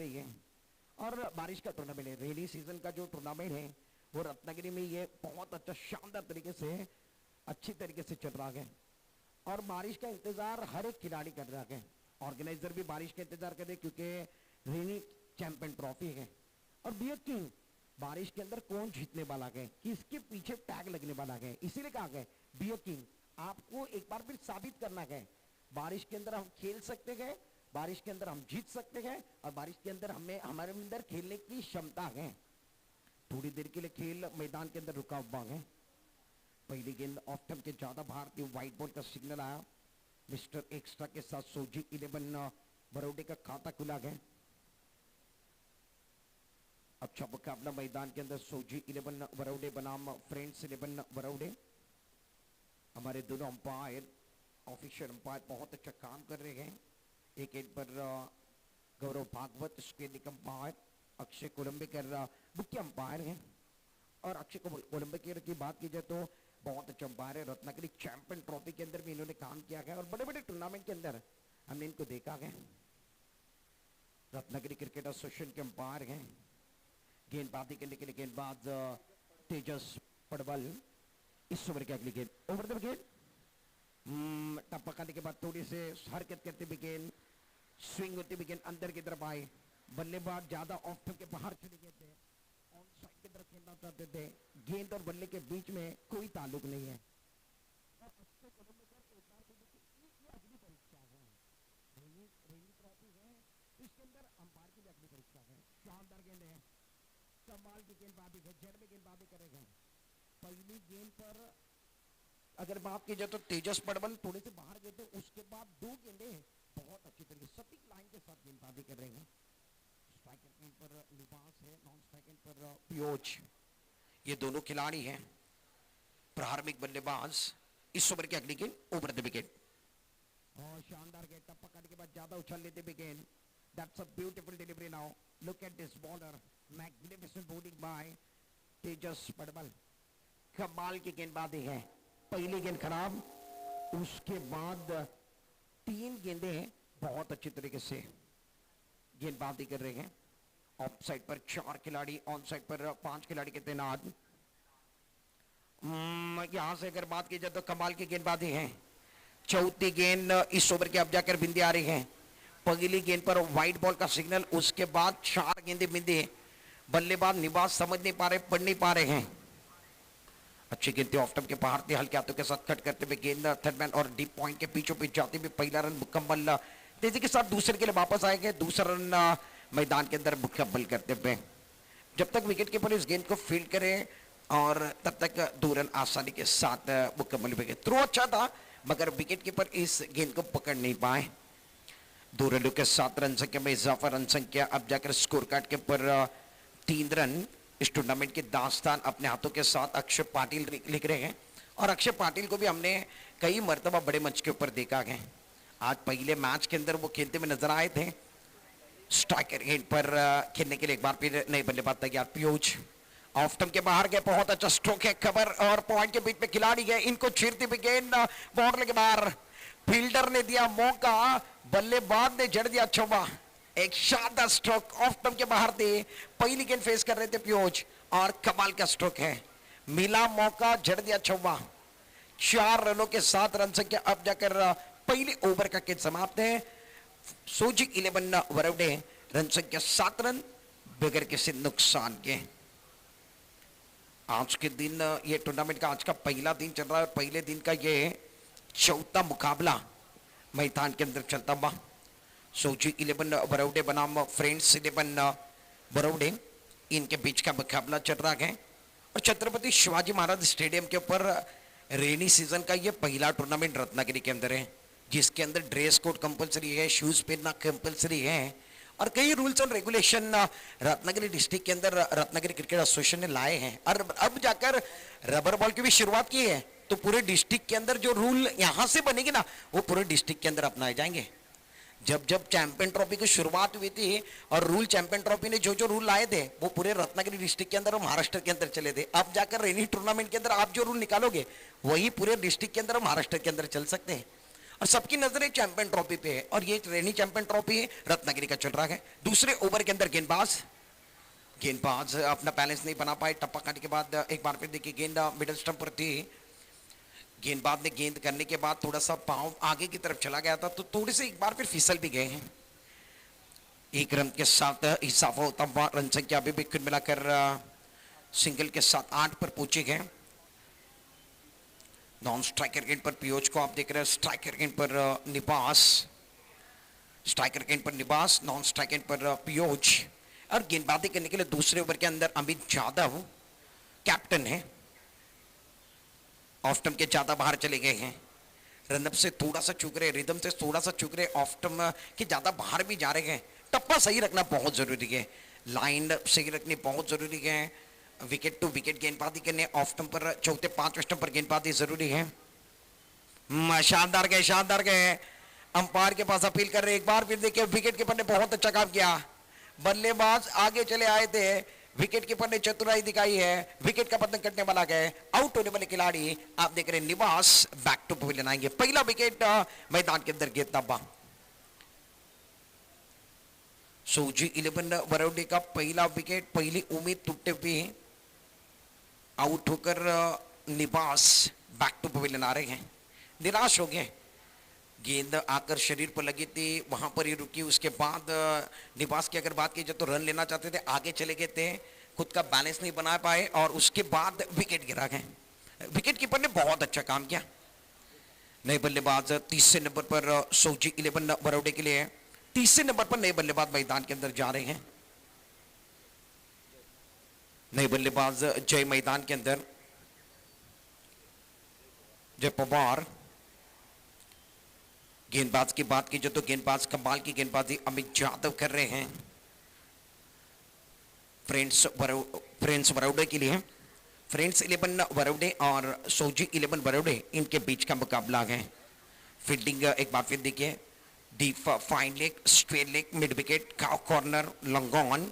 रही है और बारिश का टूर्नामेंट है। रेनी सीजन का जो टूर्नामेंट है वो रत्नागिरी में ये बहुत अच्छा शानदार तरीके से अच्छी तरीके से चल रहा है और बारिश का इंतजार हर एक खिलाड़ी कर रहा है। ऑर्गेनाइजर भी बारिश का इंतजार कर रहे क्योंकि रेनी चैंपियन ट्रॉफी है और बियर किंग बारिश के अंदर कौन जीतने वाला है, किसके पीछे टैग लगने वाला है, इसीलिए कहा गया बियर किंग आपको एक बार फिर साबित करना है बारिश के अंदर हम खेल सकते हैं, बारिश के अंदर हम जीत सकते हैं और बारिश के अंदर हमें हमारे अंदर खेलने की क्षमता है। थोड़ी देर के लिए खेल मैदान के अंदर रुका हुआ है। पहली गेंद ऑफ स्टंप के ज्यादा भारतीय व्हाइट बॉल का सिग्नल आया। मिस्टर एक्स्ट्रा के साथ सोजी 11 बरौडे का खाता खुला गया। अच्छा मुकाबला मैदान के अंदर सोजी 11 बरौडे बनाम फ्रेंड्स 11 बरौडे। हमारे दोनों अंपायर ऑफिशियल अंपायर बहुत अच्छा काम कर रहे हैं। एक एंड पर गौरव भागवत स्टेडियम अंपायर, अक्षय कोलंबेकर मुख्य अंपायर हैं और अक्षय कोलंबेकर की बात की जाए तो बहुत अच्छा अंपायर है। रत्नागिरी चैंपियन ट्रॉफी के अंदर भी इन्होंने काम किया है और बड़े बड़े टूर्नामेंट के अंदर हमने इनको देखा है। रत्नागिरी क्रिकेट एसोसिएशन के अंपायर हैं। गेंदबाजी करने के लिए गेंदबाज तेजस पड़वल। इस ओवर की अगली गेंद ओवर द विकेट, टप्पा खाने के बाद थोड़ी से हरकत करते हुए गेंद स्विंग होते हुए गेंद अंदर की तरफ आए। बल्लेबाज ज्यादा ऑफ स्टंप के बाहर चले गए थे, ऑन साइड की तरफ खेलना चाहते थे। गेंद और बल्ले के बीच में कोई ताल्लुक नहीं है। इसके अंदर अंपायर की भी अगली परीक्षा है। शानदार गेंद है, कमाल की गेंदबाजी है, जड़ में गेंदबाजी करेगा। पहली गेंद पर अगर बात की जाए तो तेजस पड़वल थोड़े से बाहर गए थे, उसके बाद दो गेंदे बहुत अच्छी तरीके सटीक लाइन के साथ गेंदबाजी कर रहे हैं। स्ट्राइकर एंड पर लिबास है, नॉन स्ट्राइकर एंड पर पियोज। ये दोनों खिलाड़ी हैं प्रारंभिक बल्लेबाज। इस ओवर की अगली गेंद ओवर द विकेट और शानदार गेंद टप्पा करने के बाद ज्यादा उछल लेते हुए गेंद। That's a beautiful delivery now. Look at this bowler, magnificent bowling by Tejas Padwal. कमाल की गेंदबाजी है। पहली गेंद खराब, उसके बाद 3 गेंदें बहुत अच्छी तरीके से गेंदबाजी कर रहे हैं। ऑफ साइड पर 4 खिलाड़ी, ऑन साइड पर 5 खिलाड़ी के तैनात। यहां से अगर बात की जाए तो कमाल की गेंदबाजी है। चौथी गेंद इस ओवर के अब जाकर बिंदी आ रही है। पहली गेंद पर व्हाइट बॉल का सिग्नल, उसके बाद 4 गेंदे बिंदी। बल्लेबाज निवास समझ नहीं पा रहे, पढ़ नहीं पा रहे हैं। अच्छी गेंद ऑफ स्टंप के बाहर थे, हल्के हाथों के साथ कट करते हुए गेंद थर्ड मैन और डीप पॉइंट के पीछों पीछे जाते हुए पहला रन मुकम्मल तेजी के साथ दूसरे के लिए वापस आएंगे। दूसरा रन मैदान के अंदर मुकम्मल करते हुए जब तक विकेट कीपर इस गेंद को फील्ड करे और तब तक 2 रन आसानी के साथ मुकम्मल हुए। थ्रो अच्छा था मगर विकेट कीपर इस गेंद को पकड़ नहीं पाए। 2 रनों के साथ रन संख्या में इजाफा। रन संख्या अब जाकर स्कोर कार्ड के ऊपर 3 रन। इस टूर्नामेंट की दास्तान अपने हाथों के साथ अक्षय पाटिल लिख रहे हैं और अक्षय पाटिल को भी हमने कई मर्तबा बड़े मंच के ऊपर देखा है। आज पहले मैच के अंदर वो खेलते हुए नजर आए थे। स्ट्राइकर एंड पर खेलने के लिए एक बार फिर नए बल्लेबाज तैयार। पियूष ऑफ स्टंप के बाहर गए, बहुत अच्छा स्ट्रोक है। खबर और पॉइंट के बीच में खिलाड़ी है, इनको चीरते हुए गेंद बाउंड्री के बाहर। फील्डर ने दिया मौका, बल्लेबाज ने जड़ दिया चौबा। एक शानदार स्ट्रोक ऑफ स्टंप के बाहर थे। पहली गेंद फेस कर रहे थे पियोज और कमाल का स्ट्रोक है। मिला मौका, जड़ दिया चौबा। 4 रनों के साथ रन संख्या अब जाकर पहले ओवर का गेंद समाप्त है। सोजी 11 बरौडे, रन संख्या 7 रन बगैर किसी नुकसान के। आज के दिन ये टूर्नामेंट का आज का पहला दिन चल रहा है और पहले दिन का ये चौथा मुकाबला मैदान के अंदर चलता हुआ। सोजी 11 बरौडे बनाम फ्रेंड्स 11 बरौडे, इनके बीच का मुकाबला चल रहा है और छत्रपति शिवाजी महाराज स्टेडियम के ऊपर रेनी सीजन का ये पहला टूर्नामेंट रत्नागिरी के अंदर है, जिसके अंदर ड्रेस कोड कंपलसरी है, शूज पहनना कंपलसरी है और कई rules and regulation Ratnagiri district के अंदर रत्नागिरी क्रिकेट एसोसिएशन ने लाए हैं और अब जाकर रबर बॉल की भी शुरुआत की है। तो पूरे डिस्ट्रिक्ट के अंदर जो रूल यहां से बनेंगे ना वो पूरे डिस्ट्रिक्ट के अंदर अपनाए जाएंगे। जब चैंपियन ट्रॉफी की शुरुआत हुई थी और रूल चैंपियन ट्रॉफी ने जो रूल लाए थे वो पूरे रत्नागिरी डिस्ट्रिक्ट के अंदर और महाराष्ट्र के अंदर चले थे। अब जाकर रेनी टूर्नामेंट के अंदर आप जो रूल निकालोगे वही पूरे डिस्ट्रिक्ट के अंदर और महाराष्ट्र के अंदर चल सकते हैं। और सबकी नजरें चैंपियन ट्रॉफी पे है और ये ट्रेनिंग चैंपियन ट्रॉफी है, रत्नागिरी का चल रहा है। दूसरे ओवर के अंदर गेंदबाज अपना बैलेंस नहीं बना पाए, टप्पा खाने के बाद एक बार फिर देखिए गेंद मिडिल स्टंप पर थी। गेंदबाज ने गेंद करने के बाद थोड़ा सा पांव आगे की तरफ चला गया था, तो थोड़े से एक बार फिर फिसल भी गए हैं। एक रन के साथ इजाफा होता हुआ रन संख्या अभी भी कुल मिलाकर सिंगल के साथ 8 पर पहुंचे गए। नॉन स्ट्राइकर गेंद पर पियोज को आप देख रहे हैं, स्ट्राइकर गेंद पर निबास, नॉन स्ट्राइक गेंद पर पियोज। और गेंदबाजी करने के लिए दूसरे ओवर के अंदर अमित यादव कैप्टन है, ऑफ स्टंप के ज्यादा बाहर चले गए हैं। रनअप से थोड़ा सा चूक रहे, रिदम से थोड़ा सा चूक रहे, ऑफ स्टंप के ज्यादा बाहर भी जा रहे हैं। टप्पा सही रखना बहुत जरूरी है, लाइन सही रखनी बहुत जरूरी है। विकेट टू विकेट गेंदबाजी करने, ऑफ स्टंप पर चौथे 5 स्टंप पर गेंदबाजी जरूरी है। शानदार गए। अंपायर के पास अपील कर रहे, एक बार फिर देखिए विकेट कीपर ने बहुत अच्छा काम किया। बल्लेबाज आगे चले आए थे, विकेट कीपर ने चतुराई दिखाई है, विकेट का पतन कटने वाला गए। आउट होने वाले खिलाड़ी आप देख रहे हैं निवास, बैक टू पवेलियन आएंगे। पहला विकेट मैदान के अंदर गिरता हुआ। सोजी 11 बरौडी का पहला विकेट, पहली उम्मीद टूटते हुए आउट होकर निवास बैक टू पवेलियन आ रहे हैं। निराश हो गए, गेंद आकर शरीर पर लगी थी, वहां पर ही रुकी। उसके बाद निवास की अगर बात की जाए तो रन लेना चाहते थे, आगे चले गए थे, खुद का बैलेंस नहीं बना पाए और उसके बाद विकेट गिरा गए। विकेट कीपर ने बहुत अच्छा काम किया। नए बल्लेबाज तीसरे नंबर पर सोजी 11 बरौडे के लिए, तीसरे नंबर पर नए बल्लेबाज मैदान के अंदर जा रहे हैं। नए बल्लेबाज जय मैदान के अंदर, जय पवार। गेंदबाज की बात की जाए तो गेंदबाज कमाल की गेंदबाजी अमित यादव कर रहे हैं फ्रेंड्स बरौडे के लिए। फ्रेंड्स 11 बरौडे और सोजी 11 बरौडे, इनके बीच का मुकाबला है। फील्डिंग एक बार फिर देखिए, deep fine leg, square leg, mid wicket, cow corner, long on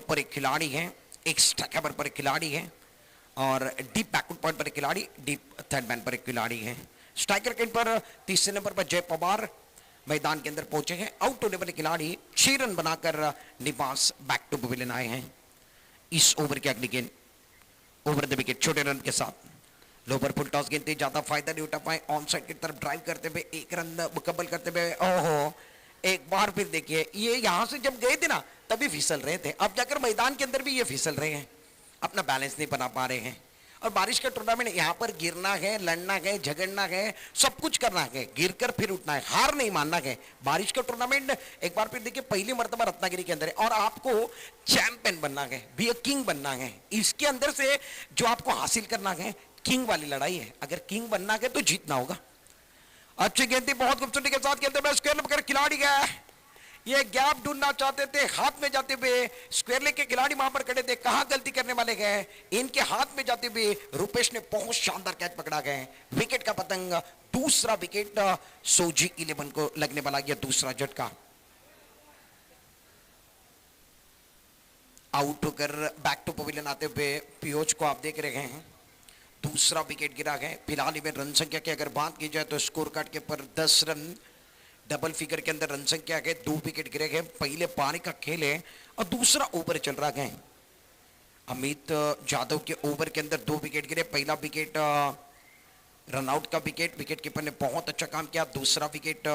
पर एक खिलाड़ी है, एक स्ट्राइकर पर एक खिलाड़ी है और डीप बैकवर्ड पॉइंट पर एक खिलाड़ी, डीप थर्ड मैन पर एक खिलाड़ी है। स्ट्राइकर के पर तीसरे नंबर पर जय पवार मैदान के अंदर पहुंचे हैं। आउट होने वाले खिलाड़ी 6 रन बनाकर निवास बैक टू पवेलियन आए हैं। इस ओवर के अगली गेंद ओवर द विकेट छोटे रन के साथ, लोअर फुल टॉस गेंद थी, ज्यादा फायदा नहीं उठा पाए। ऑन साइड की तरफ ड्राइव करते हुए 1 रन मुकम्मल करते हुए, ओहो एक बार फिर देखिए, ये यहां से जब गए थे ना तभी फिसल रहे थे, अब जाकर मैदान के अंदर भी ये फिसल रहे हैं, अपना बैलेंस नहीं बना पा रहे हैं। और बारिश का टूर्नामेंट, यहाँ पर गिरना है, लड़ना है, झगड़ना है, सब कुछ करना है, गिरकर फिर उठना है, हार नहीं मानना है। बारिश का टूर्नामेंट एक बार फिर देखिए पहली मर्तबा रत्नागिरी के अंदर है और आपको चैंपियन बनना है, बी ए किंग बनना है। इसके अंदर से जो आपको हासिल करना है किंग वाली लड़ाई है। अगर किंग बनना है तो जीतना होगा। अच्छी गेंद थी, बहुत खूबसूरती के साथ खेलते हुए स्क्वायर लेग खिलाड़ी गया, ये गैप ढूंढना चाहते थे, हाथ में जाते हुए स्क्वायर लेग के खिलाड़ी वहां पर खड़े थे, कहां गलती करने वाले गए, इनके हाथ में जाते हुए रुपेश ने बहुत शानदार कैच पकड़ा गए। विकेट का पतंग, दूसरा विकेट सोजी 11 को लगने वाला, यह दूसरा झटका। आउट होकर बैक टू पवेलियन आते हुए पियोज को आप देख रहे हैं, दूसरा विकेट गिरा गया। फिलहाल में रन संख्या की अगर बात की जाए तो स्कोर कार्ड के पर 10 रन, डबल फिगर के अंदर रन संख्या है, 2 विकेट गिरे गए। पहले पारी का खेल है और दूसरा ओवर चल रहा है। अमित यादव के ओवर के अंदर 2 विकेट गिरे, पहला विकेट रनआउट का विकेट, विकेट कीपर ने बहुत अच्छा काम किया। दूसरा विकेट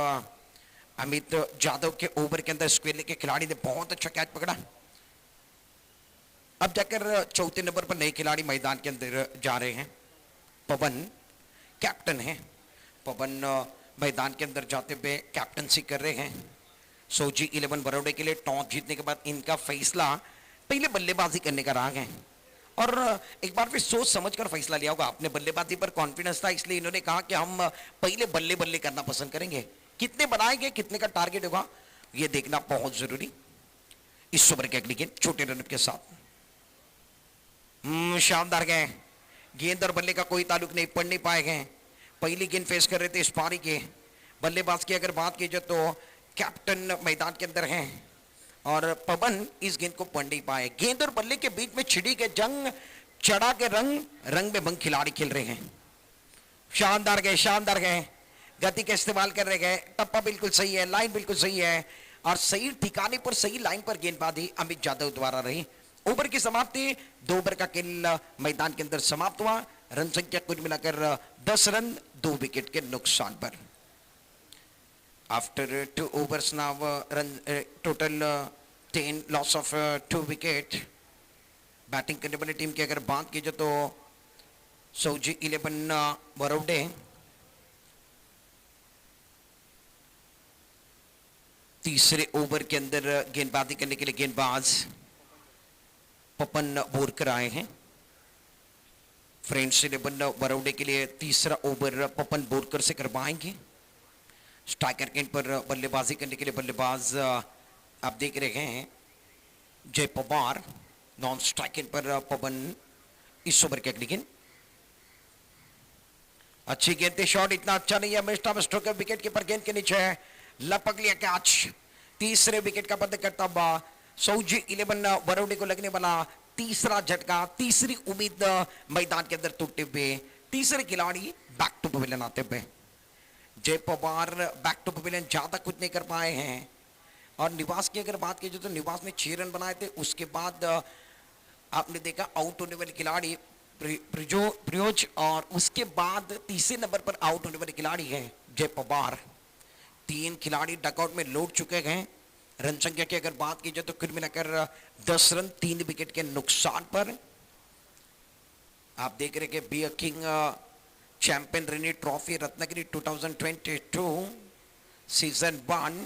अमित यादव के ओवर के अंदर स्क्वायर लेग के खिलाड़ी ने बहुत अच्छा कैच पकड़ा। अब जाकर चौथे नंबर पर नए खिलाड़ी मैदान के अंदर जा रहे हैं। पवन कैप्टन है, पवन मैदान के अंदर जाते हुए कैप्टनसी कर रहे हैं सोजी 11 बरौडे के लिए। टॉस जीतने के बाद इनका फैसला पहले बल्लेबाजी करने का रहा है और एक बार फिर सोच समझकर फैसला लिया होगा। अपने बल्लेबाजी पर कॉन्फिडेंस था, इसलिए इन्होंने कहा कि हम पहले बल्ले बल्ले करना पसंद करेंगे। कितने बनाएंगे, कितने का टारगेट होगा, यह देखना बहुत जरूरी। इस ओवर के अगली गेंद छोटे रन के साथ, शानदार गए, गेंद और बल्ले का कोई ताल्लुक नहीं, पढ़ नहीं पाए गए। पहली गेंद फेस कर रहे थे इस पारी के बल्लेबाज की अगर बात की जाए तो कैप्टन मैदान के अंदर हैं और पवन इस गेंद को पढ़ नहीं पाए। गेंद और बल्ले के बीच में छिड़ी के जंग, चढ़ा के रंग में भंग खिलाड़ी खेल रहे हैं। शानदार गए, गति का इस्तेमाल कर रहे हैं, टप्पा बिल्कुल सही है, लाइन बिल्कुल सही है और सही ठिकाने पर सही लाइन पर गेंदबाजी अमित यादव द्वारा रही। ओवर की समाप्ति, 2 ओवर का खेल मैदान के अंदर समाप्त हुआ। रन संख्या कुल मिलाकर 10 रन, 2 विकेट के नुकसान पर। After 2 overs now run total 10 loss of 2 wicket। Batting करने वाली टीम की अगर बात की जाए तो सऊजी 11 बरौडे, तीसरे ओवर के अंदर गेंदबाजी करने के लिए गेंदबाज पपन बोरकर आए हैं। फ्रेंड्स 11 बरौडे के लिए तीसरा ओवर पपन बोरकर से करवाएंगे। स्ट्राइकर के पर बल्लेबाजी करने के लिए बल्लेबाज आप देख रहे हैं जय पवार, नॉन स्ट्राइकिंग पर पवन। इस ओवर के अगली गेंद अच्छी गेंद थी, शॉट इतना अच्छा नहीं है, मिस्टर स्ट्रोक विकेट कीपर गेंद के नीचे है, लपक लिया कैच। तीसरे विकेट का बंद करता हुआ सऊजी 11 बरौडे को लगने वाला तीसरा झटका, तीसरी उम्मीद मैदान के अंदर टूटते हुए तीसरे खिलाड़ी बैक टू पवेलियन आते हुए। जय पवार बैक टू पवेलियन ज्यादा कुछ नहीं कर पाए हैं और निवास की अगर बात की जाए तो निवास ने 6 रन बनाए थे। उसके बाद आपने देखा आउट होने वाले खिलाड़ी प्रियोज और उसके बाद तीसरे नंबर पर आउट होने वाले खिलाड़ी हैं जय पवार। 3 खिलाड़ी डकआउट में लौट चुके हैं। रन संख्या की अगर बात की जाए तो कुल मिलाकर 10 रन, 3 विकेट के नुकसान पर। आप देख रहे हैं B A king champion rainy trophy Ratnagiri 2022 season 1।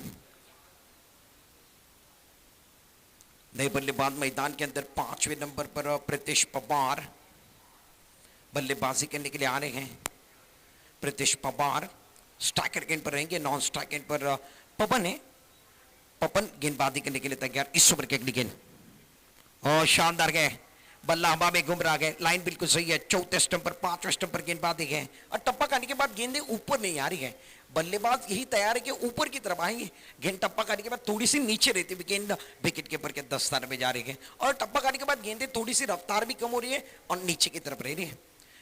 नए बल्लेबाज मैदान के अंदर 5वें नंबर पर प्रीतिश पवार बल्लेबाजी करने के लिए आ रहे हैं। प्रीतिश पवार स्ट्राइकर गेंद पर रहेंगे, नॉन स्ट्राइक गेंद पर पवन है। पवन गेंदबाजी करने के लिए तैयार। इस ओवर की अगली गेंद और शानदार गए, बल्ला हवा में घूम रहा है, लाइन बिल्कुल सही है। 4थे स्टंप पर 5वें स्टंप पर गेंदबाजी है और टप्पा खाने के बाद गेंदें ऊपर नहीं आ रही है। बल्लेबाज यही तैयार है कि ऊपर की तरफ आएंगे। गेंद टप्पा खाने के बाद थोड़ी सी नीचे रहती है, गेंद विकेट कीपर के दस्ताने में जा रही है और टप्पा खाने के बाद गेंदें थोड़ी सी रफ्तार भी कम हो रही है और नीचे की तरफ रह रही है।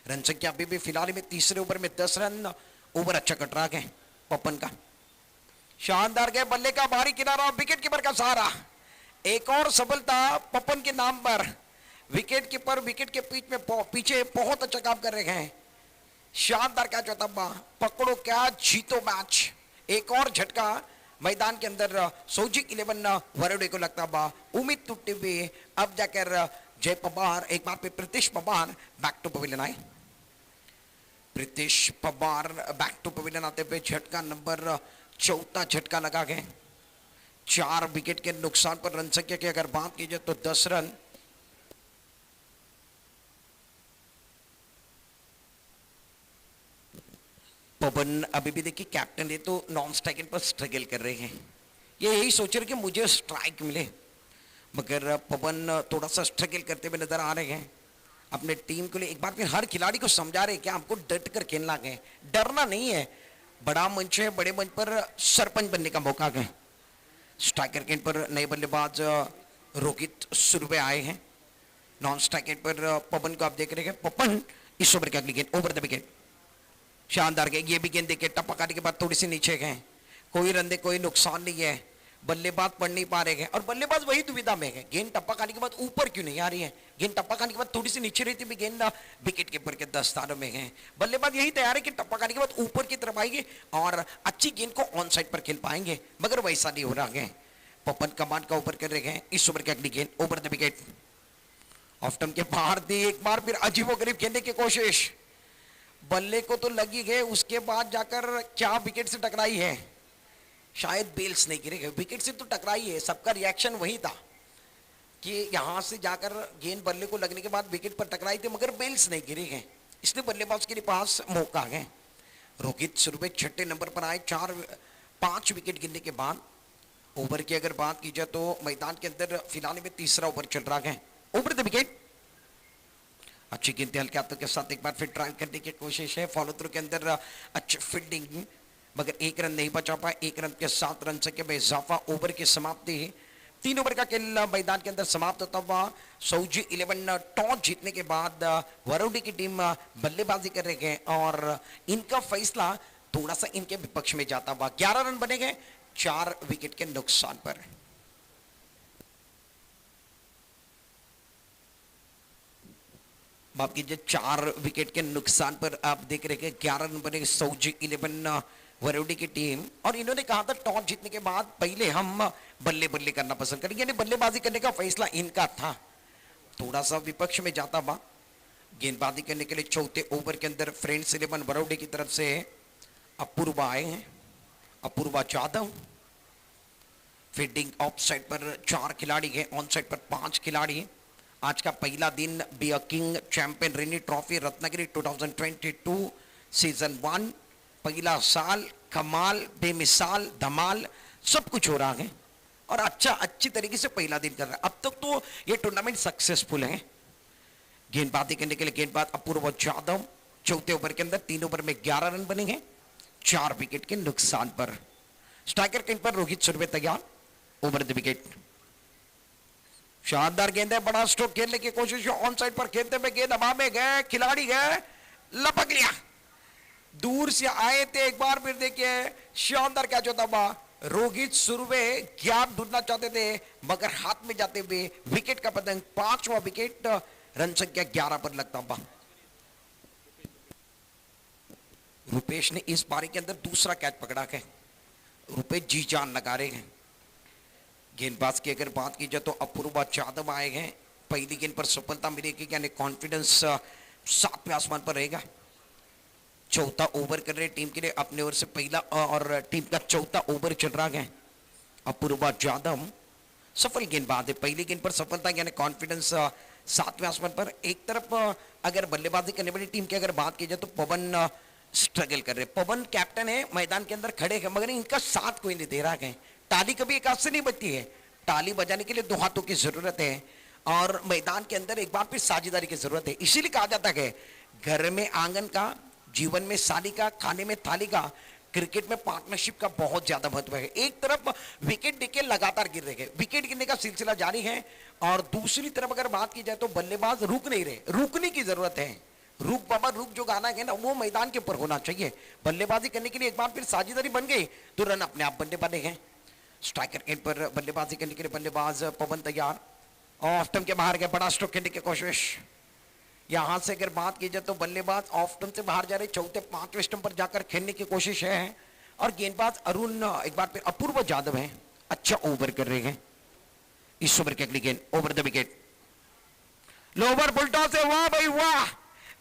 रन संख्या अभी भी फिलहाल में तीसरे ओवर में 10 रन। ओवर अच्छा कट रहा है पपन का, शानदार गए, बल्ले का बाहरी किनारा, विकेट कीपर का सहारा। एक और सफलता पपन के नाम पर। विकेट कीपर विकेट के पीछे बहुत अच्छा काम कर रहे हैं। शानदार क्या चौथा, पकड़ो क्या जीतो मैच। एक और झटका मैदान के अंदर सऊजी 11 बरौडे को लगता बा, उम्मीद टूटते हुए अब जाकर जय पवार एक बार पे Pritish Pawar back to pavilion आए। Pritish Pawar back to pavilion आते हुए झटका नंबर 4था झटका लगा गए। 4 विकेट के नुकसान पर। रन संख्या की अगर बात की जाए तो 10 रन। पवन अभी भी देखिए कैप्टन है तो नॉन स्ट्राइकिंग पर स्ट्रगल कर रहे हैं। ये यही सोच रहे कि मुझे स्ट्राइक मिले, मगर पवन थोड़ा सा स्ट्रगल करते हुए नजर आ रहे हैं। अपने टीम के लिए एक बार फिर हर खिलाड़ी को समझा रहे हैं कि आपको डट कर खेलना है, डरना नहीं है। बड़ा मंच है, बड़े मंच पर सरपंच बनने का मौका है। स्ट्राइकर गेंद पर नए बल्लेबाज रोहित सुरवे आए हैं। नॉन स्ट्राइक गेंद पर पवन को आप देख रहे हैं। पवन इस ओवर की अगली गेंद ओवर द विकेट, शानदार गेंद। ये भी गेंद देखे टप्पा काटने के बाद थोड़ी सी नीचे गए, कोई रन दे कोई नुकसान नहीं है। बल्लेबाज पढ़ नहीं पा रहे हैं और बल्लेबाज वही दुविधा में है, गेंद टप्पा खाने के बाद ऊपर क्यों नहीं आ रही है। गेंद टप्पा खाने के बाद थोड़ी सी नीचे रहती भी गेंद विकेट कीपर के दस्तानों में है। बल्लेबाज यही तैयार है कि टप्पा खाने के बाद ऊपर की तरफ आएंगे और अच्छी गेंद को ऑन साइड पर खेल पाएंगे, मगर वैसा नहीं हो रहा है। पपन कमांड का ऊपर कर रहे हैं। इस ओवर की अगली गेंद over the wicket, off stump के बाहर दी। एक बार फिर अजीबोगरीब खेलने की कोशिश, बल्ले को तो लगी गए, उसके बाद जाकर क्या विकेट से टकराई है, शायद बेल्स नहीं गिरे, विकेट से तो टकराई है। सबका रिएक्शन वही था कि यहां से जाकर गेंद बल्ले को लगने के बाद विकेट पर टकराई थी, मगर बेल्स नहीं गिरे हैं, इसलिए बल्लेबाज के पास मौका है। रोहित सुरवे 6ठे नंबर पर आए 5 विकेट गिरने के बाद। ओवर की अगर बात की जाए तो मैदान के अंदर फिलहाल में तीसरा ओवर चल रहा है। ओवर द विकेट, अच्छी गेंद हल्के हाथों के साथ एक बार फिर ट्राई करने की कोशिश है। फॉलो थ्रू के अंदर अच्छी फील्डिंग, मगर 1 रन नहीं बचा पाए। 1 रन के 7 रन संख्या में इजाफा। ओवर की समाप्ति 3 ओवर का खेल मैदान के अंदर समाप्त होता हुआ। सऊजी 11 टॉस जीतने के बाद वरुडी की टीम बल्लेबाजी कर रही है और इनका फैसला थोड़ा सा इनके विपक्ष में जाता हुआ 11 रन बने गए 4 विकेट के नुकसान पर। माफ कीजिए 4 विकेट के नुकसान पर आप देख रहे हैं 11 रन बने सऊदी 11 वरोडी की टीम। और इन्होंने कहा था टॉस जीतने के बाद पहले हम बल्ले बल्ले करना पसंद करेंगे, यानी बल्लेबाजी करने का फैसला इनका था। थोड़ा सा विपक्ष में जाता हुआ गेंदबाजी करने के लिए चौथे ओवर के अंदर फ्रेंड्स 11 वरोडी की तरफ से अपूर्वा आए हैं, Apoorva Jadhav. Fielding off side पर 4 खिलाड़ी हैं, ऑन साइड पर 5 खिलाड़ी हैं। आज का पहला दिन बियर किंग चैंपियन रेनी ट्रॉफी रत्नागिरी 2022 सीजन 1, पहला साल, कमाल, बेमिसाल, धमाल, सब कुछ हो रहा है और अच्छी तरीके से पहला दिन कर रहा है। अब तक तो ये टूर्नामेंट सक्सेसफुल है। गेंदबाजी करने के लिए गेंदबाज अपूर्व जाधव चौथे ओवर के अंदर 3 ओवर में 11 रन बनेंगे 4 विकेट के नुकसान पर। स्ट्राइकर के पर रोहित सुरवे तैयार, ओवर द विकेट। शानदार गेंद है, बड़ा स्ट्रोक खेलने की कोशिश, ऑन साइड पर खेलते में गेंद हवा में गए, खिलाड़ी गए, लपक लिया, दूर से आए थे। एक बार फिर देखिए शानदार कैच होता हुआ, रोहित सुरवे गैप ढूंढना चाहते थे मगर हाथ में जाते हुए विकेट का पतंग, 5वां विकेट, रन संख्या 11 पर लगता हुआ। रुपेश ने इस पारी के अंदर दूसरा कैच पकड़ा है, रुपेश जी जान लगा रहे हैं। गेंदबाज की अगर बात की जाए तो अपूर्वा जाधव आए हैं, पहली गेंद पर सफलता मिलेगी, यानी कॉन्फिडेंस 7वें आसमान पर रहेगा। चौथा ओवर कर रहे टीम के लिए, अपने ओर से पहला और टीम का चौथा ओवर चल रहा है। अपूर्वा जाधव सफल गेंदबाज है, पहली गेंद पर सफलता यानी कॉन्फिडेंस 7वें आसमान पर। एक तरफ अगर बल्लेबाजी करने वाली टीम की अगर बात की जाए तो पवन स्ट्रगल कर रहे, पवन कैप्टन है, मैदान के अंदर खड़े हैं मगर इनका साथ कोई नहीं दे रहा है। ताली कभी एक हाथ से नहीं बजती है, ताली बजाने के लिए 2 हाथों की जरूरत है और मैदान के अंदर एक बार फिर साझेदारी की जरूरत है। इसीलिए कहा जाता है घर में आंगन का, जीवन में साली का, खाने में थाली का, क्रिकेट में पार्टनरशिप का बहुत ज्यादा महत्व है। एक तरफ विकेट देके लगातार गिर रहे हैं, विकेट गिरने का सिलसिला जारी है और दूसरी तरफ अगर बात की जाए तो बल्लेबाज रुक नहीं रहे, रुकने की जरूरत है। रुक बाबा रुक जो गाना है ना वो मैदान के ऊपर होना चाहिए। बल्लेबाजी करने के लिए एक बार फिर साझेदारी बन गई तो रन अपने आप बनने बने हैं। स्ट्राइकर एंड पर बल्लेबाजी करने के लिए बल्लेबाज पवन तैयार, ऑफ स्टंप के बाहर गए, बड़ा स्ट्रोक खेलने की कोशिश। यहां से अगर बात की जाए तो बल्लेबाज ऑफ स्टंप से बाहर जा रहे, चौथे 5वें स्टंप पर जाकर खेलने की कोशिश है और गेंदबाज अरुण एक बार फिर अपूर्व जाधव है, अच्छा ओवर कर रहे हैं। इस ओवर की अगली गेंद ओवर द विकेट, लोवर बुलटॉस से, वाह भाई वाह,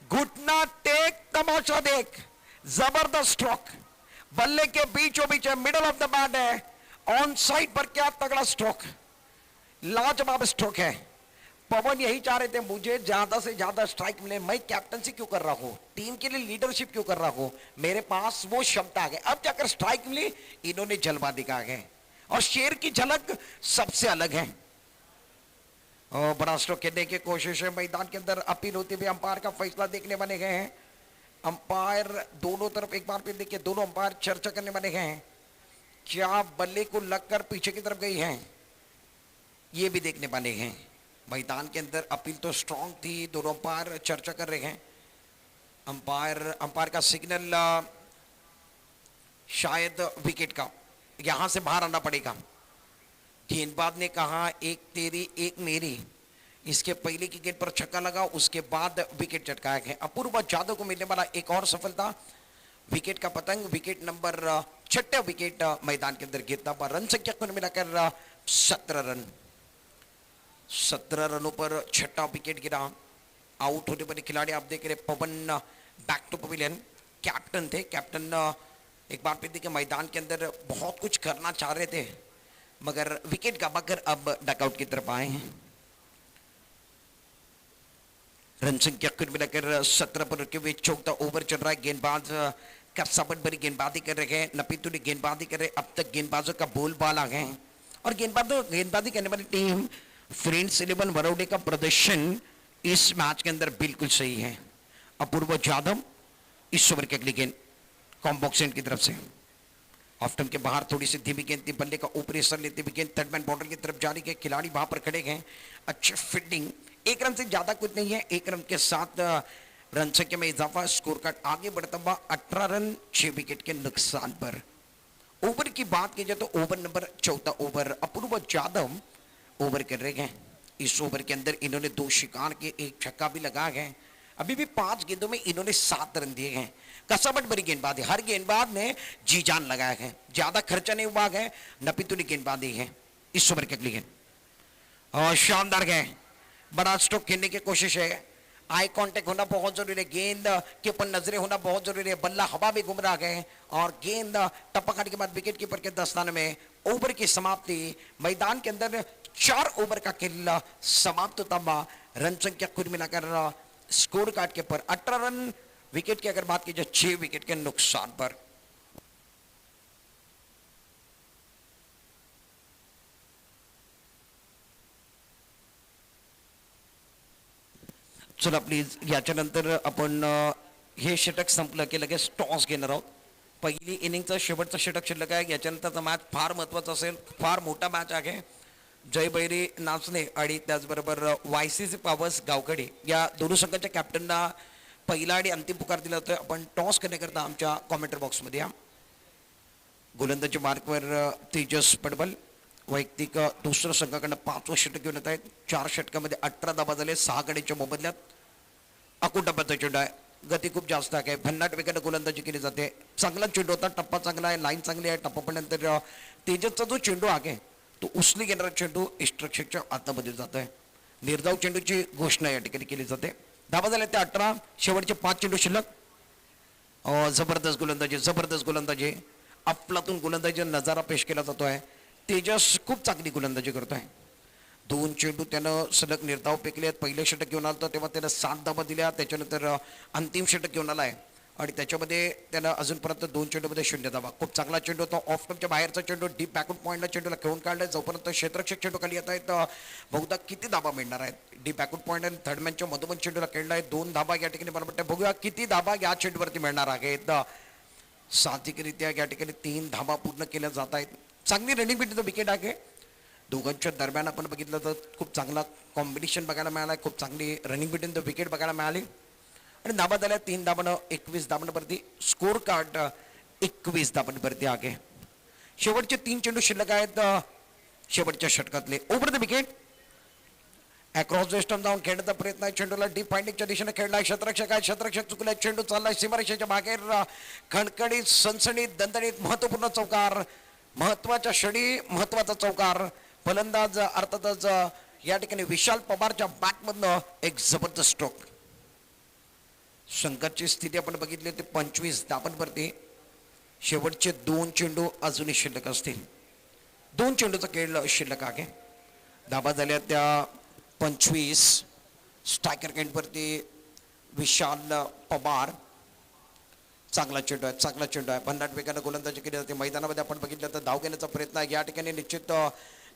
घुटना टेक, तमाशा देख, जबरदस्त स्ट्रोक, बल्ले के बीचों बीच है, मिडल ऑफ द बैट है, ऑन साइड पर क्या तगड़ा स्ट्रोक, लाजवाब स्ट्रोक है। पवन यही चाह रहे थे मुझे ज्यादा से ज्यादा स्ट्राइक मिले, मैं कैप्टनसी क्यों कर रहा हूं, टीम के लिए लीडरशिप क्यों कर रहा हूं, मेरे पास वो क्षमता आ गई। अब जाकर स्ट्राइक मिली, इन्होंने जलवा दिखा है और शेर की झलक सबसे अलग है। और बड़ा स्ट्रोक खेलने की कोशिश है, मैदान के अंदर अपील होती हुई अंपायर का फैसला देखने बने गए हैं। अंपायर दोनों तरफ एक बार फिर देखिए, दोनों अंपायर चर्चा करने बने गए हैं, क्या बल्ले को लगकर पीछे की तरफ गई है ये भी देखने बने हैं। मैदान के अंदर अपील तो स्ट्रांग थी, दोनों अंपायर चर्चा कर रहे हैं। अंपायर का सिग्नल शायद विकेट का, यहां से बाहर आना पड़ेगा। गेंदबाज ने कहा एक तेरी एक मेरी, इसके पहले की गेंद पर छक्का लगा, उसके बाद विकेट चटकाया गया। अपूर्वा जाधव को मिलने वाला एक और सफलता, विकेट का पतंग, विकेट नंबर 6 विकेट मैदान के अंदर गिरता हुआ। रन संख्या कुल मिलाकर 17 रन, 17 रनों पर 6 विकेट गिरा। आउट होने वाले खिलाड़ी आप देख रहे पवन बैक टू पवेलियन, कैप्टन थे, कैप्टन एक बार फिर देखिए मैदान के अंदर बहुत कुछ करना चाह रहे थे मगर विकेट गवाकर अब डकआउट की तरफ आए हैं। रन संख्या कुल मिलाकर 17 पर रुके हुए, चौथा ओवर चल रहा है। गेंदबाज का सबक भरी गेंदबाजी कर रहे हैं, नपीतुली गेंदबाजी कर रहे। अब तक गेंदबाजों का बोलबाला है और गेंदबाजी करने वाली टीम फ्रेंड्स 11 वरोडे का प्रदर्शन इस मैच के अंदर बिल्कुल सही है। अपूर्व जाधव इस ओवर की अगली गेंद कॉम्बॉक्स एंड की तरफ से, ऑफ स्टंप के बाहर थोड़ी सी धीमी गेंद थी, बल्ले का ऊपरी असर लेते हुए गेंद थर्ड मैन बॉर्डर की तरफ जारी है। खिलाड़ी वहां पर खड़े हैं, अच्छे फील्डिंग, 1 रन से ज्यादा कुछ नहीं है, 1 रन के साथ रन संख्या में इजाफा, स्कोर कार्ड आगे बढ़ता हुआ 18 रन 6 विकेट के नुकसान पर। ओवर की बात की जाए तो ओवर नंबर 14 ओवर, अपूर्व यादव ओवर कर रहे हैं। इस ओवर के अंदर इन्होंने 2 शिकार के, 1 छक्का भी लगा है। अभी भी 5 गेंदों में इन्होंने 7 रन दिए हैं। कसमट भरी गेंदबाजी, हर गेंदबाज ने जी जान लगाया है, ज्यादा खर्चा नहीं हुआ है, नपीतुली गेंदबाजी है। इस ओवर के अगली गेंद और शानदार है, बड़ा स्ट्रोक खेलने की कोशिश है। आई कांटेक्ट होना बहुत जरूरी है, गेंद के ऊपर नजरें होना बहुत जरूरी है। बल्ला हवा में घूम रहा है और गेंद टपक के बाद विकेट कीपर के दस्ताने में। ओवर की समाप्ति, मैदान के अंदर 4 ओवर का खेल समाप्त होता। रन संख्या कुल मिलाकर स्कोर कार्ड के ऊपर 18 रन, विकेट की अगर बात की जाए 6 विकेट के नुकसान पर। चला प्लीज, याच्यानंतर आपण हे षटक संपलं की लगेच टॉस घेणार आहोत। पहिली इनिंगचं शेवटचं षटक शिल्लक आहे, याच्यानंतरचा मॅच फार महत्त्वाचा असेल, फार मोठा मॅच आहे। जय बैरी नाचणे आणि त्याचबरोबर वायसीसी पॉवर्स गावखडी या दोन्ही संघाच्या कॅप्टनना पहिला आणि अंतिम पुकार दिला जातोय। आपण टॉस करण्याकरता आमच्या कॉमेंटर बॉक्समध्ये या। गोलंदाजी मार्कवर तेजस पडबल, वैयक्तिक दुसऱ्या संघाकडनं 5वं षटक घेऊन येत आहेत। 4 षटकामध्ये 18 धाबा झाले, 6 गड्यांच्या मोबदल्यात। अकुट टप्प्याचा चेंडू आहे, गती खूप जास्त आहे, भन्नाट वेगाने गोलंदाजी केली जाते। चांगला चेंडू होता, टप्पा चांगला आहे, लाईन चांगली आहे। टप्पा पडल्यानंतर तेजसचा जो चेंडू आहे तो उचली घेणारा चेंडू स्ट्रक्चरच्या आतमध्ये जात आहे। निर्धाव चेंडूची घोषणा या ठिकाणी केली जाते। धाबा झाल्या त्या 18, शेवटचे 5 चेंडू शिल्लक। जबरदस्त गोलंदाजी, जबरदस्त गोलंदाजी, अफलातून गोलंदाजी नजारा पेश केला जातोय। तेजस खूप चांगली गोलंदाजी करतोय। 2 चेंडू त्यानं सलग निर्धाव फेकले आहेत। पहिलं षटक घेऊन आलं तेव्हा त्यानं 7 धाबा दिल्या, त्याच्यानंतर अंतिम षटक घेऊन आलाय आणि त्याच्यामध्ये त्यानं अजूनपर्यंत 2 चेंडूमध्ये 0 धाबा। खूप चांगला चेंडू होता, ऑफ स्टंपच्या बाहेरचा चेंडू, डीप बॅकवर्ड पॉईंटला चेंडूला खेळून काढलाय। जोपर्यंत क्षेत्ररक्षक चेंडू खाली येत आहेत, बहुधा किती धाबा मिळणार आहेत। डीप बॅकवर्ड पॉईंट आणि थर्ड मॅनच्या मधोमध चेंडूला खेळलाय, 2 धाबा या ठिकाणी मला वाटतं। बघूया किती धाबा या चेंडूवरती मिळणार आहेत। साहजिकरित्या या ठिकाणी 3 धाबा पूर्ण केल्या जात आहेत। चांगली रनिंग बिटवीन द विकेट आहे। दोघांच्या दरम्यान आपण बघितलं तर खूप चांगला कॉम्बिनेशन बघायला मिळाला, खूप चांगली रनिंग बिटवीन द विकेट बघायला मिळाली आणि धाबा झाल्या 3 धाबानं 21 धाबांवरती। स्कोर कार्ड 21 धाबांवरती आहे। शेवटचे 3 चेंडू शिल्लक आहेत शेवटच्या षटकातले। Over the wicket, across the stump जाऊन खेळण्याचा प्रयत्न आहे, चेंडूला डीप फाइंडिंगच्या दिशेने खेळलाय। क्षेत्ररक्षक आहे, क्षेत्ररक्षक चुकलाय, चेंडू चाललाय सीमारेषेच्या बाहेर। खणखणीत, सनसणीत, दणदणीत महत्वपूर्ण चौकार, महत्वाच्या क्षणी महत्वाचा चौकार। फलंदाज अर्थातच या ठिकाणी विशाल पवारच्या बॅटमधनं एक जबरदस्त स्ट्रोक। संघाची स्थिती आपण बघितली ते 25 धाबांवरती। शेवटचे 2 चेंडू अजूनही शिल्लक असतील, 2 चेंडूचा खेळ शिल्लक आहे। धाबा झाल्या त्या 25। स्ट्रायकर कॅन्टवरती विशाल पवार, चांगला चेंडू आहे, चांगला चेंडू आहे, भन्नाट वेगाने गोलंदाजी केली जाते। मैदानामध्ये आपण बघितलं तर धाव घेण्याचा प्रयत्न आहे, या ठिकाणी निश्चित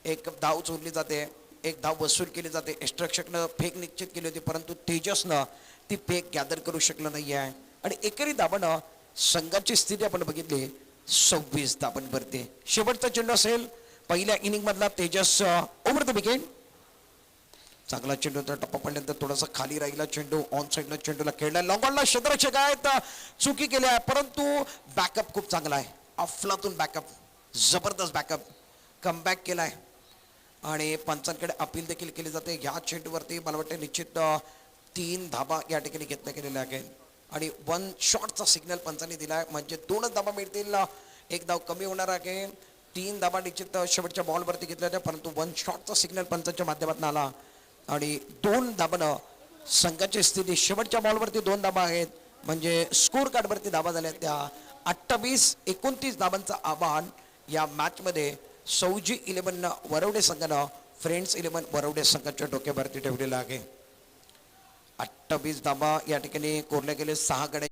एक धाव चोरली जाते, एक धाव वसूल केली जाते। स्ट्रक्चरनं फेक निश्चित केली होती, परंतु तेजसनं ती फेक गॅदर करू शकलं नाही आहे आणि एकरी धाबानं संघाची स्थिती आपण बघितली 26 धाबांवरती। शेवटचा चेंडू असेल पहिल्या इनिंग मधला तेजस। ओव्हर द विकेट, चांगला चेंडू तर टप्पा पडल्यानंतर थोडासा खाली राहिला चेंडू, ऑन साईडला चेंडूला खेळलाय। लॉंग ऑनला क्षेत्ररक्षक आहेत, चुकी केली आहे, परंतु बॅकअप खूप चांगला आहे, अफलातून बॅकअप, जबरदस्त बॅकअप, कमबॅक केलाय आणि पंचांकडे अपील देखील केली जाते। ह्या चेंडूवरती मला वाटतं निश्चित 3 धाबा या ठिकाणी घेतल्या गेलेल्या आहेत आणि 1 शॉटचा सिग्नल पंचांनी दिलाय, म्हणजे 2च धाबा मिळतील, 1 धाव कमी होणार आहे। 3 धाबा निश्चित शेवटच्या बॉलवरती घेतल्या होत्या, परंतु 1 शॉटचा सिग्नल पंचांच्या माध्यमातून आला आणि 2 धाबानं संघाची स्थिती शेवटच्या बॉलवरती 2 धाबा आहेत, म्हणजे स्कोर कार्डवरती धाबा झाल्या त्या 28-29 धाबांचं आव्हान या मॅचमध्ये सौजी 11 वरवडे संघानं फ्रेंड्स 11 वरवडे संघाच्या डोक्यावरती ठेवलेला आहे। 28 धाबा या ठिकाणी कोरले गेले, 6 गडे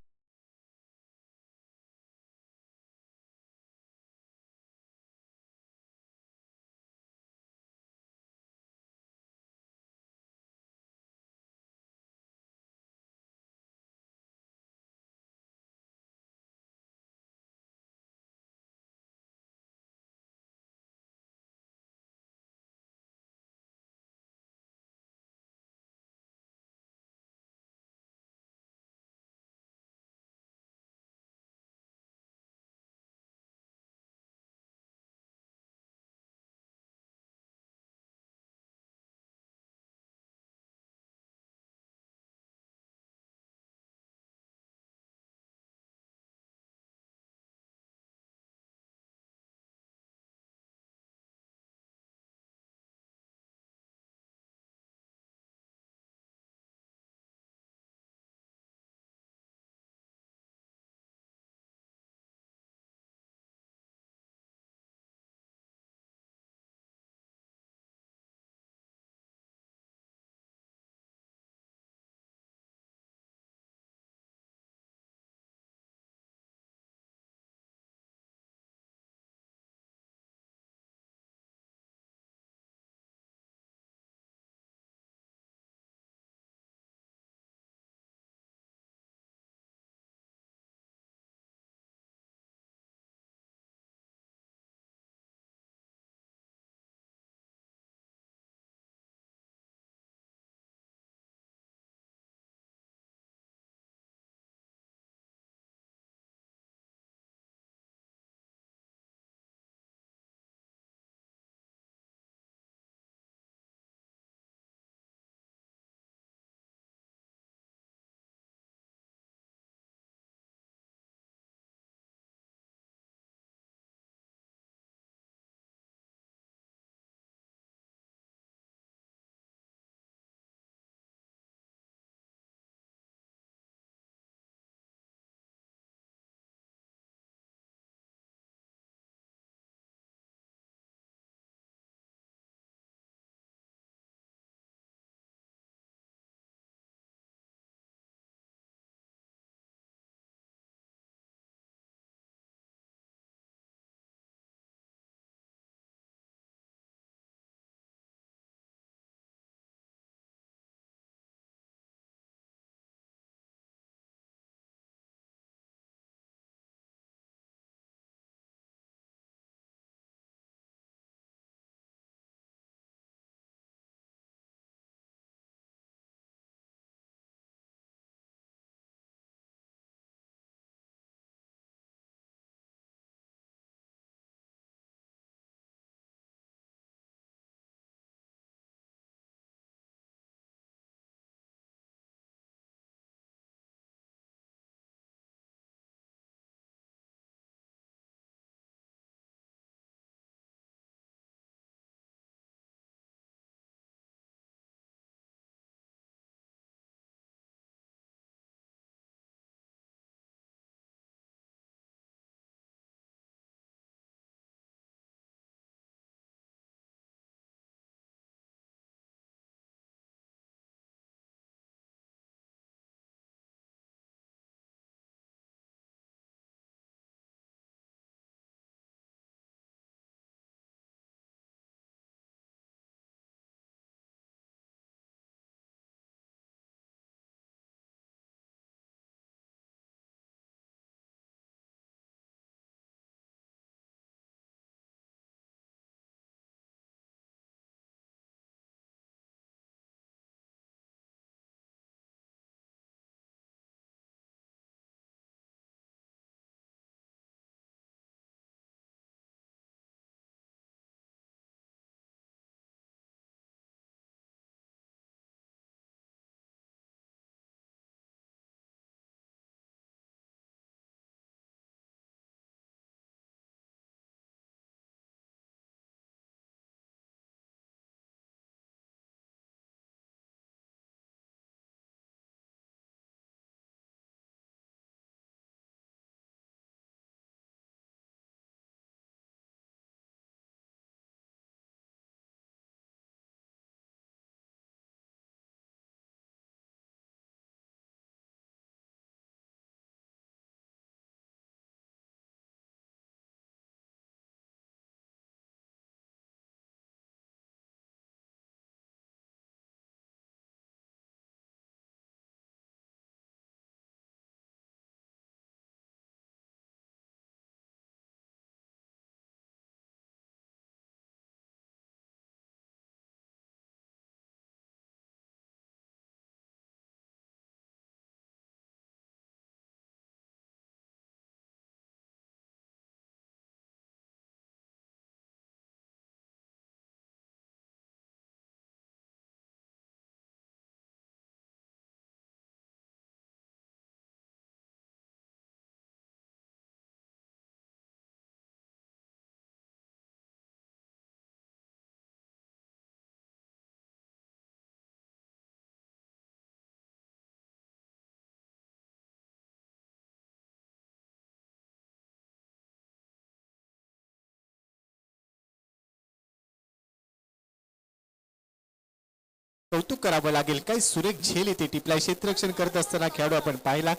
कौतुक करावं लागेल. काही सुरेख झेल येते टिपला. क्षेत्ररक्षण करत असताना खेळाडू आपण पाहिला.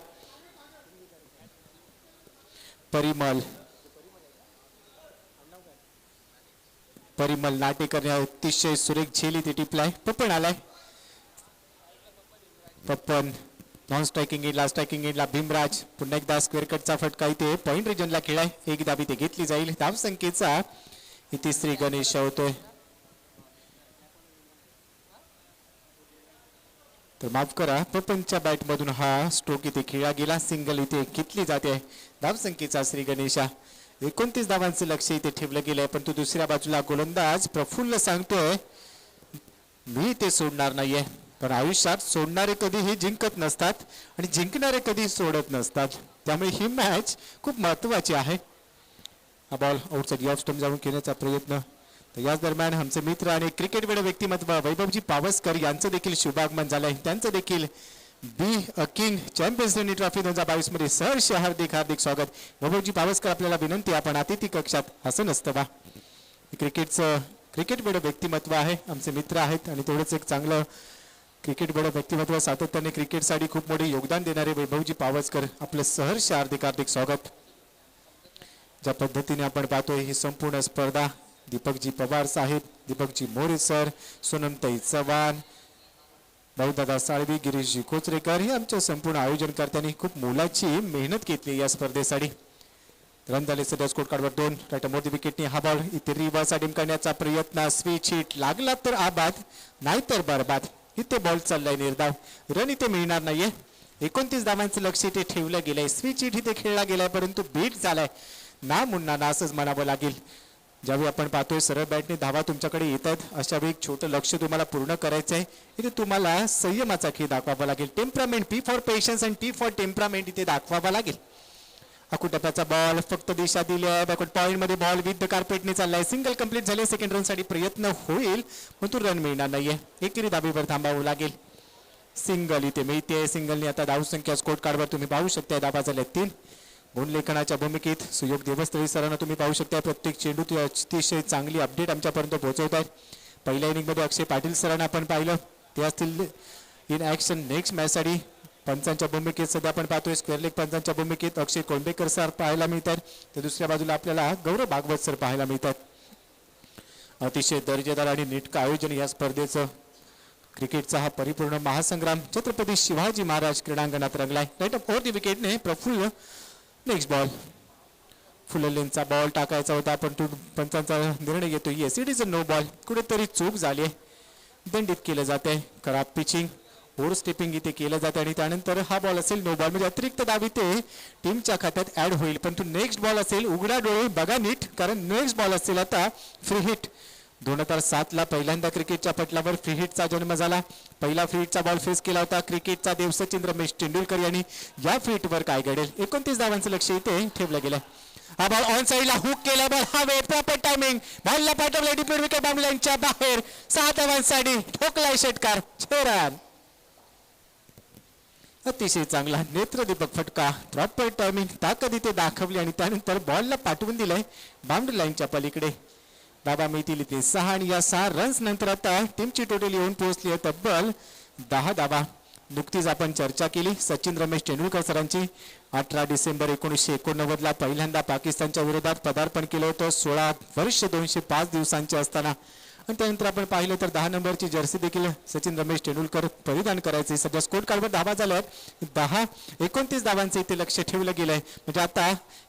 परिमल नाटेकर या अतिशय सुरेख झेल येते टिपलाय. पप्पन आलाय. पप्पन नॉन स्ट्रायकिंग एंडला, स्ट्रायकिंग एंडला भीमराज. पुन्हा एकदा स्क्वेअर कटचा फटका इथे पॉइंट रिजनला खेळाय. एक धाव इथे घेतली जाईल. धाव संख्येचा ही तिसरी गणेश होतोय. तर माफ करा, पप्पनच्या बॅट मधून हा स्ट्रोक इथे खेळला गेला. सिंगल इथे घेतली जाते. धाव संख्येचा श्री गणेशा. 29 धावांचं लक्ष इथे ठेवलं गेलंय. पण तो दुसऱ्या बाजूला गोलंदाज प्रफुल्ल सांगतोय मी ते सोडणार नाहीये. पण आयुष्यात सोडणारे कधीही जिंकत नसतात आणि जिंकणारे कधी सोडत नसतात. त्यामुळे ही मॅच खूप महत्वाची आहे. हा बॉल आउटसाइड ऑफ स्टंप जाऊन खेळण्याचा प्रयत्न. तर याच दरम्यान आमचे मित्र आणि क्रिकेटवेड व्यक्तिमत्व वैभवजी पावसकर यांचं देखील शुभागमन झालंय. त्यांचं देखील B A king champions trophy 2022 मध्ये सहर्ष हार्दिक हार्दिक स्वागत. वैभवजी पावसकर आपल्याला विनंती, आपण अतिथी कक्षात असं नसतं बा. क्रिकेटवेड व्यक्तिमत्व आहे, आमचे मित्र आहेत आणि तेवढंच एक चांगलं क्रिकेटवेड व्यक्तिमत्व, सातत्याने क्रिकेटसाठी खूप मोठे योगदान देणारे वैभवजी पावसकर, आपलं सहर्ष हार्दिक हार्दिक स्वागत. ज्या पद्धतीने आपण पाहतोय ही संपूर्ण स्पर्धा दीपकजी पवार साहेब, दीपकजी मोरे सर, सोनमताई चव्हाण, भाऊदादा साळवी, गिरीशजी कोचरेकर हे आमच्या संपूर्ण आयोजनकर्त्यांनी खूप मोलाची मेहनत घेतली या स्पर्धेसाठी. रन झाले सध्या स्कोर कार्डवर 2. राईट मोदी विकेटने हा बॉल इथे रिव्हर्स अडीम करण्याचा प्रयत्न. स्विच हिट लागला तर आबाद नाहीतर बरबाद. इथे बॉल चाललाय निर्धाव. रन इथे मिळणार नाहीये. 29 धावांचं लक्ष इथे ठेवलं गेलंय. स्विच हिट इथे खेळला गेलाय परंतु बीट झालाय. ना मुन्ना ना असंच म्हणावं लागेल. ज्यावेळी आपण पाहतोय सरळ बॅटने धावा तुमच्याकडे येत आहेत, अशा वेळी एक छोटं लक्ष तुम्हाला पूर्ण करायचं आहे. इथे तुम्हाला संयमाचा खेळ दाखवावा लागेल. Temperament, P for patience and T for temperament इथे दाखवावा लागेल. अकुटप्याचा बॉल फक्त दिशा दिली आहे. बॅकवर्ड पॉइंट मध्ये बॉल विथ द कार्पेटने चाललाय. सिंगल कंप्लीट झाले. सेकंड रन साठी प्रयत्न होईल पण तो रन मिळणार नाहीये. एकेरी दाबीवर थांबावं लागेल. सिंगल इथे मिळते. सिंगलने आता धाव संख्या स्कोर कार्डवर तुम्ही पाहू शकता. धावा झाल्या 3. गुण लेखनाच्या भूमिकेत सुयोग देवस्थळी सरांना तुम्ही पाहू शकता. प्रत्येक चेंडू अतिशय चांगली अपडेट आमच्यापर्यंत पोहोचवत आहेत. पहिल्या इनिंग मध्ये अक्षय पाटील सरांना आपण पाहिलं, ते असतील इन ऍक्शन नेक्स्ट मॅच साठी. पंचांच्या भूमिकेत सध्या आपण पाहतोय स्क्वेअर लेग पंचांच्या भूमिकेत अक्षय कोंडेकर सर पाहायला मिळतात. तर दुसऱ्या बाजूला आपल्याला गौरव भागवत सर पाहायला मिळतात. अतिशय दर्जेदार आणि नेटकं आयोजन या स्पर्धेचं. क्रिकेटचा हा परिपूर्ण महासंग्राम छत्रपती शिवाजी महाराज क्रीडांगणात रंगलाय. राईट ऑफ ओव्हर द विकेटने प्रफुल्ल. नेक्स्ट बॉल फुललेंचा बॉल टाकायचा होता पण तो पंचांचा निर्णय घेतो. Yes it is a no ball. कुठेतरी चूक झाली आहे. दंडित केलं जात आहे. खराब पिचिंग, ओव्हर स्टेपिंग इथे केलं जाते आणि त्यानंतर हा बॉल असेल नो बॉल. म्हणजे अतिरिक्त दाब इथे टीमच्या खात्यात ऍड होईल. पण तो नेक्स्ट बॉल असेल. उघडा डोळे बघा नीट, कारण नेक्स्ट बॉल असेल आता फ्री हिट. 2007 ला पहिल्यांदा क्रिकेटच्या पटलावर फ्री हिटचा जन्म झाला. पहिला फ्री हिटचा बॉल फेस केला होता क्रिकेटचा देव सचिन रमेश तेंडुलकर यांनी. या फ्री हिटवर काय घडेल. 29 धावांचं लक्ष इथे ठेवलं गेलं. हा बॉल ऑन साइडला हुक केला. बॉल हवे, प्रॉपर टायमिंग. बॉलला पाठवला डिपेंड विकेट बाउंड्रीच्या बाहेर. 6 धावांसाठी ठोकलाय षटकार. 6 रन. अतिशय चांगला नेत्रदीपक फटका. प्रॉपर टायमिंग, ताकद इथे दाखवली आणि त्यानंतर बॉलला पाठवून दिलंय बाउंड्री लाईनच्या पलीकडे. धावा मिळतील इथे 6 आणि या 6 रन्स नंतर आता टीमची टोटल येऊन पोहोचली आहे तब्बल 10 धावा. नुकतीच आपण चर्चा केली सचिन रमेश तेंडुलकर सरांची. 18 डिसेंबर 1989 ला पहिल्यांदा पाकिस्तानच्या विरोधात पदार्पण केलं होतं. 16 वर्ष 205 दिवसांचे असताना. आणि त्यानंतर आपण पाहिलं तर 10 नंबरची जर्सी देखील सचिन रमेश तेंडुलकर परिधान करायचे. सध्या स्कोर कार्डवर धावा झाल्यात 10. 29 धावांचे इथे लक्ष ठेवलं गेलंय. म्हणजे आता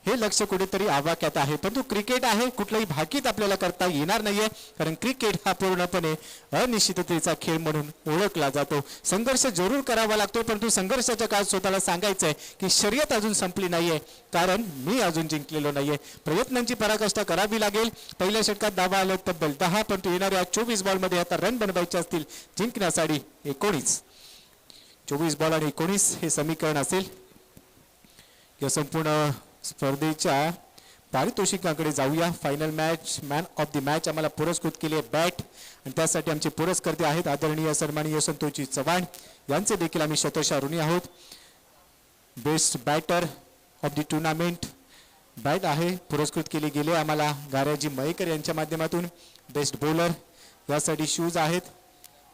हे लक्ष कुठेतरी आवाक्यात आहे. परंतु क्रिकेट आहे, कुठलाही भाकीत आपल्याला करता येणार नाहीये. कारण क्रिकेट हा पूर्णपणे अनिश्चिततेचा खेळ म्हणून ओळखला जातो. संघर्ष जरूर करावा लागतो, परंतु संघर्षाच्या काळात स्वतःला सांगायचंय की शर्यत अजून संपली नाहीये, कारण मी अजून जिंकलेलो नाहीये. प्रयत्नांची पराकाष्ठा करावी लागेल. पहिल्या षटकात धावा आल्या तब्बल 10, परंतु येणाऱ्या 24 बॉल मध्ये आता रन बनवायचे असतील जिंकण्यासाठी 19. 24 बॉल आणि 19 हे समीकरण असेल. या संपूर्ण स्पर्धेच्या पारितोषिकांकडे जाऊया. Final match, man of the match आम्हाला पुरस्कृत केले बॅट आणि त्यासाठी आमचे पुरस्कर्ते आहेत आदरणीय सन्माननीय संतोषजी चव्हाण यांचे देखील आम्ही शतशः ऋणी आहोत. Best batter of the tournament bat आहे पुरस्कृत केले गेले आम्हाला गाऱ्याजी मयेकर यांच्या माध्यमातून. बेस्ट बॉलर यासाठी शूज आहेत.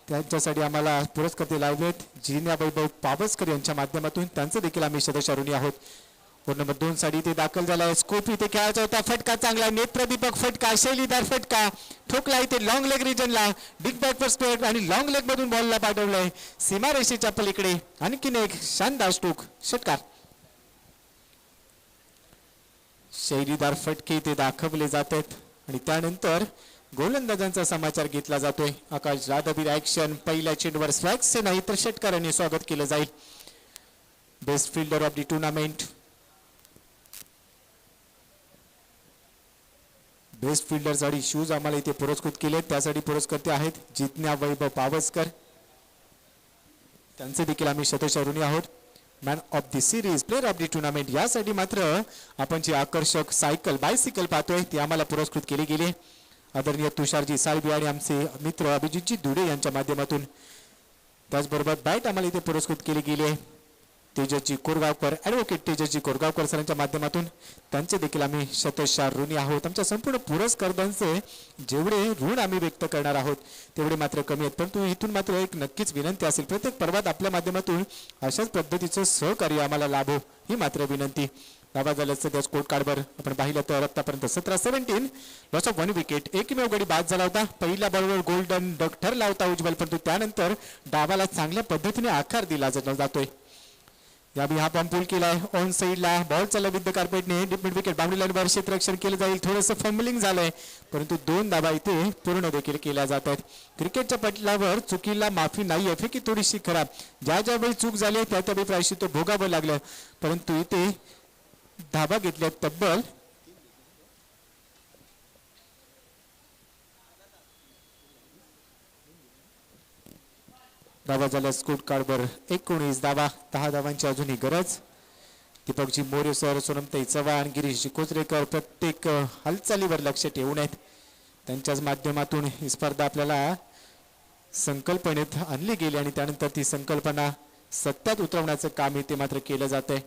त्यांच्यासाठी आम्हाला पुरस्कार लावलेत जिन्या वैभव पावसकर यांच्या माध्यमातून त्यांचं देखील आम्ही सदस्य ऋणी आहोत. कोण नंबर 2 साठी ते दाखल झालाय. स्कोप इथे खेळायचा होता. फटका चांगला नेत्रदीपक फटका शैलीदार फटका ठोकला इथे लॉंग लेग रिजनला. बिग बॅक स्क्वेअर आणि लॉंग लेग मधून बॉलला पाठवलंय सीमारेषेच्या पलीकडे. आणखीन एक शानदार स्ट्रोक षटकार. शैलीदार फटके ते दाखवले जात आहेत आणि त्यानंतर गोलंदाजांचा समाचार घेतला जातोय. आकाश जाधव ऍक्शन पहिल्या चेंडूवर स्वॅक्स नाही तर षटकाराने स्वागत केलं जाईल. Best fielder of the tournament. Best फिल्डरसाठी शूज आम्हाला इथे पुरस्कृत केले. त्यासाठी पुरस्कर्ते आहेत जिज्ञा वैभव पावसकर. त्यांचे देखील आम्ही सदस्य ऋणी आहोत. Man of the series player of the tournament यासाठी मात्र आपण जी आकर्षक बायसिकल पाहतोय ती आम्हाला पुरस्कृत केली गेली. आदरणीय तुषारजी साळवी आणि आमचे मित्र अभिजितजी दुडे यांच्या माध्यमातून. त्याचबरोबर बॅट आम्हाला इथे पुरस्कृत केली गेली आहे तेजसजी कोरगावकर ॲडव्होकेट तेजसजी कोरगावकर सरांच्या माध्यमातून. त्यांचे देखील आम्ही शतशः ऋणी आहोत. आमच्या संपूर्ण पुरस्कर्त्यांचे जेवढे ऋण आम्ही व्यक्त करणार आहोत तेवढे मात्र कमी आहेत. परंतु इथून मात्र एक नक्कीच विनंती असेल प्रत्येक पर्वात आपल्या माध्यमातून अशाच पद्धतीचं सहकार्य आम्हाला लाभो ही मात्र विनंती. धावा झाल्या सध्या स्कोर कार्डवर आपण पाहिलं तर आतापर्यंत 17-17 लॉस ऑफ 1 विकेट. एकमेव गडी बाद झाला होता. पहिल्या बॉलवर गोल्डन डक ठरला होता उज्ज्वल परंतु त्यानंतर डावाला चांगल्या पद्धतीने आकार दिला जातोय. यावेळी हा बॉम्ब पूल केलाय ऑन साईडला. बॉल चालला विथ द कार्पेटने डीप मिड विकेट बाउंड्री लाईनवर क्षेत्ररक्षण केलं जाईल. थोडंसं फंबलिंग झालंय परंतु 2 धावा इथे पूर्ण देखील केल्या जात आहेत. क्रिकेटच्या पटलावर चुकीला माफी नाही आहे. फेकी थोडीशी खराब. ज्यावेळी चूक झाली त्यावेळी प्रायश्चित्त भोगावं लागलं परंतु इथे धाबा घेतल्या तब्बल 19 धावा. 10 धावांची अजूनही गरज. दीपकजी मोरे सर सोनमताई चव्हाण गिरीशजी कोचरेकर प्रत्येक हालचालीवर लक्ष ठेवून आहेत. त्यांच्याच माध्यमातून ही स्पर्धा आपल्याला संकल्पनेत आणली गेली आणि त्यानंतर ती संकल्पना सत्यात उतरवण्याचं काम इथे मात्र केलं जातंय.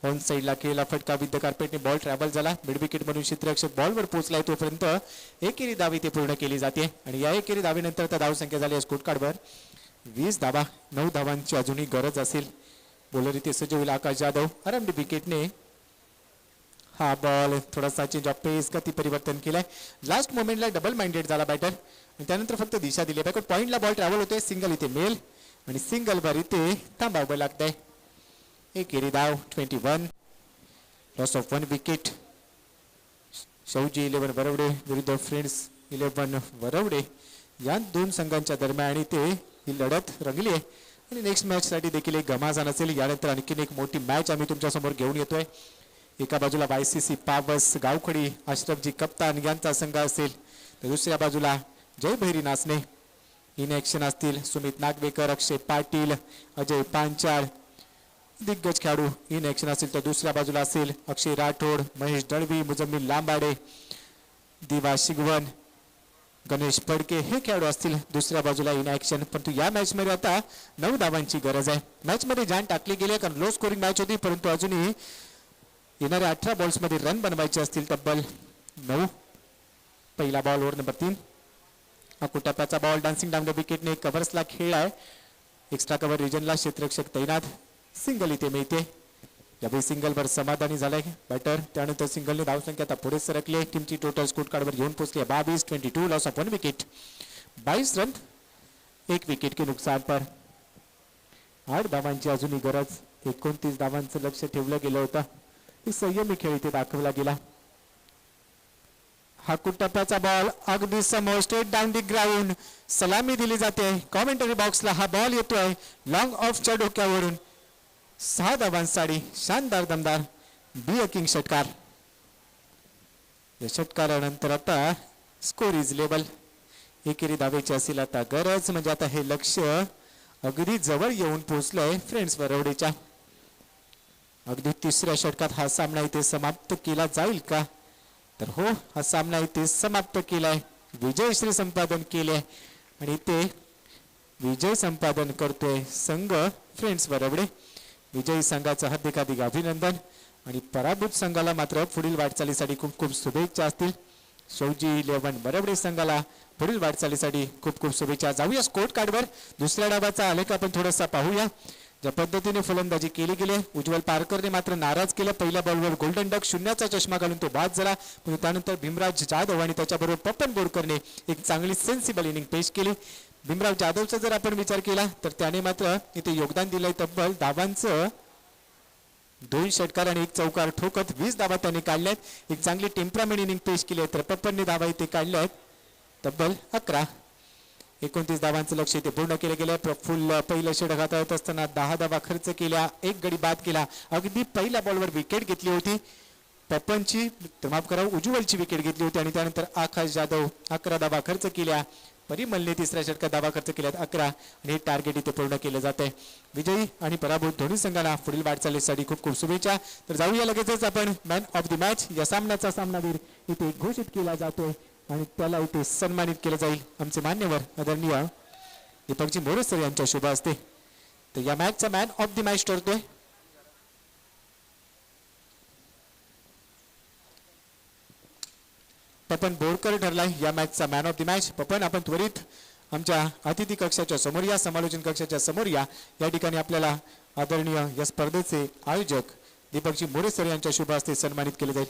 ऑन साईडला केला फटका विथ द कार्पेटने बॉल ट्रॅव्हल झाला. मिड विकेट म्हणून क्षेत्ररक्षक बॉलवर पोहोचलाय तोपर्यंत एकेरी धाव इथे पूर्ण केली जाते आणि या एकेरी धावेनंतर त्या धावसंख्या झाली स्कोर कार्डवर 20 धावा. 9 धावांची अजूनही गरज असेल. बॉलर इथे सज्ज होईल आकाश जाधव. आरामडी विकेटने हा बॉल थोडासा चेंज ऑफ पेस गती परिवर्तन केलंय. लास्ट मोमेंटला डबल माइंडेड झाला बॅटर आणि त्यानंतर फक्त दिशा दिली. बॅकवर्ड पॉइंटला बॉल ट्रॅव्हल होते. सिंगल इथे मेल आणि सिंगल वर इथे थांबावं लागतंय. एकेरी धाव 21 लॉस ऑफ 1 विकेट. शौजी 11 वरवडे विरुद्ध फ्रेंड्स 11 वरवडे या 2 संघांच्या दरम्यान इथे ही लढत रंगली आहे आणि नेक्स्ट मॅच साठी देखील एक घमासान असेल. यानंतर आणखीन एक मोठी मॅच आम्ही तुमच्या समोर घेऊन येतोय. एका बाजूला YCC पावस गावखडी अशरफजी कप्तान यांचा संघ असेल तर दुसऱ्या बाजूला जय भैरी नाचणे इन ॲक्शन असतील. सुमित नागवेकर अक्षय पाटील अजय पांचाळ दिग्गज खेळाडू इन ॲक्शन असेल तर दुसऱ्या बाजूला असेल अक्षय राठोड महेश दळवी मुजम्मिल लांबाडे दिवा शिगवन गणेश फडके हे खेळाडू असतील दुसऱ्या बाजूला इन ॲक्शन. परंतु या मॅच मध्ये आता 9 धावांची गरज आहे. मॅच मध्ये जान टाकली गेली कारण लो स्कोरिंग मॅच होती परंतु अजूनही येणाऱ्या 18 बॉल्स मध्ये रन बनवायचे असतील तब्बल 9. पहिला बॉल ओव्हर नंबर 3 अकुटाप्याचा बॉल डान्सिंग डाऊन द विकेटने कव्हर्सला खेळलाय. एक्स्ट्रा कव्हर रिजनला क्षेत्ररक्षक तैनात. सिंगल इथे मिळते. यावेळी सिंगलवर समाधानी झालाय बॅटर. त्यानंतर सिंगलने धावसंख्या आता पुढे सरकली. टीमची टोटल स्कोर कार्डवर घेऊन पोहोचली 22-22 loss of 1 wicket. 22 run 1 wicket के नुकसान पर. 8 धावांची अजूनही गरज. 29 धावांचं लक्ष ठेवलं गेलं होतं. ही संयमी खेळ इथे दाखवला गेला. हा कुट्टप्प्याचा बॉल अगदी समोर स्ट्रेट डाऊन दी ग्राउंड सलामी दिली जाते. कॉमेंटरी बॉक्सला हा बॉल येतोय लॉंग ऑफच्या डोक्यावरून. 6 धावांसाठी शानदार दमदार बी किंग षटकार. या षटकारानंतर आता स्कोर इज लेवल. एकेरी धावेची असेल आता गरज म्हणजे आता हे लक्ष अगदी जवळ येऊन पोहोचलंय फ्रेंड्स वरवडेच्या. अगदी 3ऱ्या षटकात हा सामना इथे समाप्त केला जाईल का तर हो हा सामना इथे समाप्त केलाय. विजयश्री संपादन केले आणि इथे विजय संपादन करतोय संघ फ्रेंड्स वरवडे. विजयी संघाचं हार्दिक अभिनंदन आणि पराभूत संघाला मात्र पुढील वाटचालीसाठी खूप खूप शुभेच्छा असतील. शौजी 11 वरवडे संघाला पुढील वाटचालीसाठी खूप खूप शुभेच्छा. जाऊया स्कोर कार्डवर. दुसऱ्या डावाचा आलेख आपण थोडासा पाहूया. ज्या पद्धतीने फलंदाजी केली गेली, उज्ज्वल पारकरने मात्र नाराज केलं. पहिल्या बॉलवर गोल्डन डक शून्याचा चष्मा घालून तो बाद झाला. पण त्यानंतर भीमराज जाधव आणि त्याच्याबरोबर पप्पन बोरकरने एक चांगली सेन्सिबल इनिंग पेश केली. भीमराव जाधवचा जर आपण विचार केला तर त्याने मात्र इथे योगदान दिलंय तब्बल धावांचं 2 षटकार आणि 1 चौकार ठोकत 20 धावा त्यांनी काढल्यात. एक चांगली टेम्परामेंट इनिंग पेश केली आहे. तर पप्पनने धावा इथे काढल्यात तब्बल 11. 29 धावांचं लक्ष इथे पूर्ण केलं गेलं. प्रफुल्ल पहिलं षटक हाताळत असताना 10 धावा खर्च केल्या, 1 गडी बाद केला. अगदी पहिल्या बॉलवर विकेट घेतली होती पप्पनची, माफ करा उज्ज्वलची विकेट घेतली होती आणि त्यानंतर आकाश जाधव 11 धावा खर्च केल्या. परिमलने तिसऱ्या षटकात धावा खर्च केल्यात 11 आणि हे टार्गेट इथे पूर्ण केलं जाते. विजयी आणि पराभूत दोन्ही संघांना पुढील वाटचालीसाठी खूप खूप शुभेच्छा. तर जाऊया लगेचच आपण मॅन ऑफ द मॅच या सामन्याचा सामनावीर इथे घोषित केला जातोय आणि त्याला इथे सन्मानित केलं जाईल. आमचे मान्यवर आदरणीय दीपकजी मोरेसर यांच्या शुभ हस्ते. तर या मॅचचा मॅन ऑफ द मॅच ठरतोय पपन बोरकर ठरलाय या मॅचचा man of the match. Papan आपण त्वरित आमच्या अतिथी कक्षाच्या समोर या, समालोचन कक्षाच्या समोर या. या ठिकाणी आपल्याला आदरणीय या स्पर्धेचे आयोजक दीपकजी मोरेसर यांच्या शुभ हस्ते सन्मानित केले जाईल.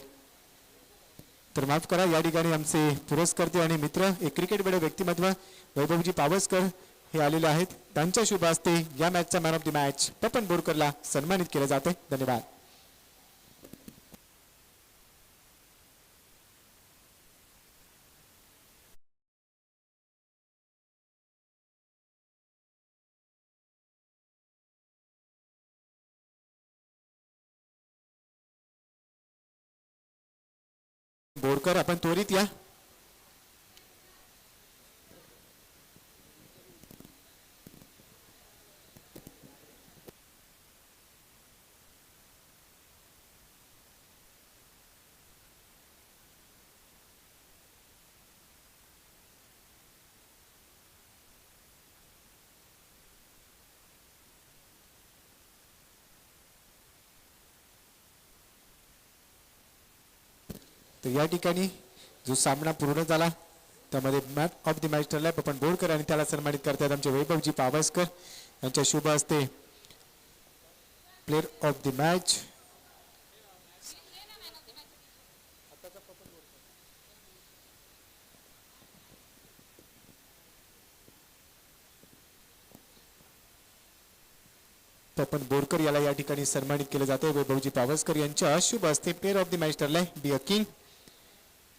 तर माफ करा, या ठिकाणी आमचे पुरस्कर्ते आणि मित्र एक क्रिकेट बडे व्यक्तिमत्व वैभवजी पावसकर हे आलेले आहेत. त्यांच्या शुभ हस्ते या मॅचचा man of the match Papan बोरकरला सन्मानित केले जाते. धन्यवाद. बोरकर आपण त्वरित या. तर या ठिकाणी जो सामना पूर्ण झाला त्यामध्ये मॅन ऑफ द मॅच ठरलाय पपन बोरकर आणि त्याला सन्मानित करतात आमचे वैभवजी पावसकर यांच्या शुभ हस्ते player of the match Papan Borkar याला या ठिकाणी सन्मानित केले जाते. वैभवजी पावसकर यांच्या शुभ हस्ते प्लेयर ऑफ द मॅच ठरलाय बी अ किंग.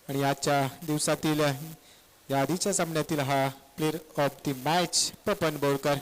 आणि आजच्या दिवसातील या आधीच्या सामन्यातील हा player of the match Papan Borkar.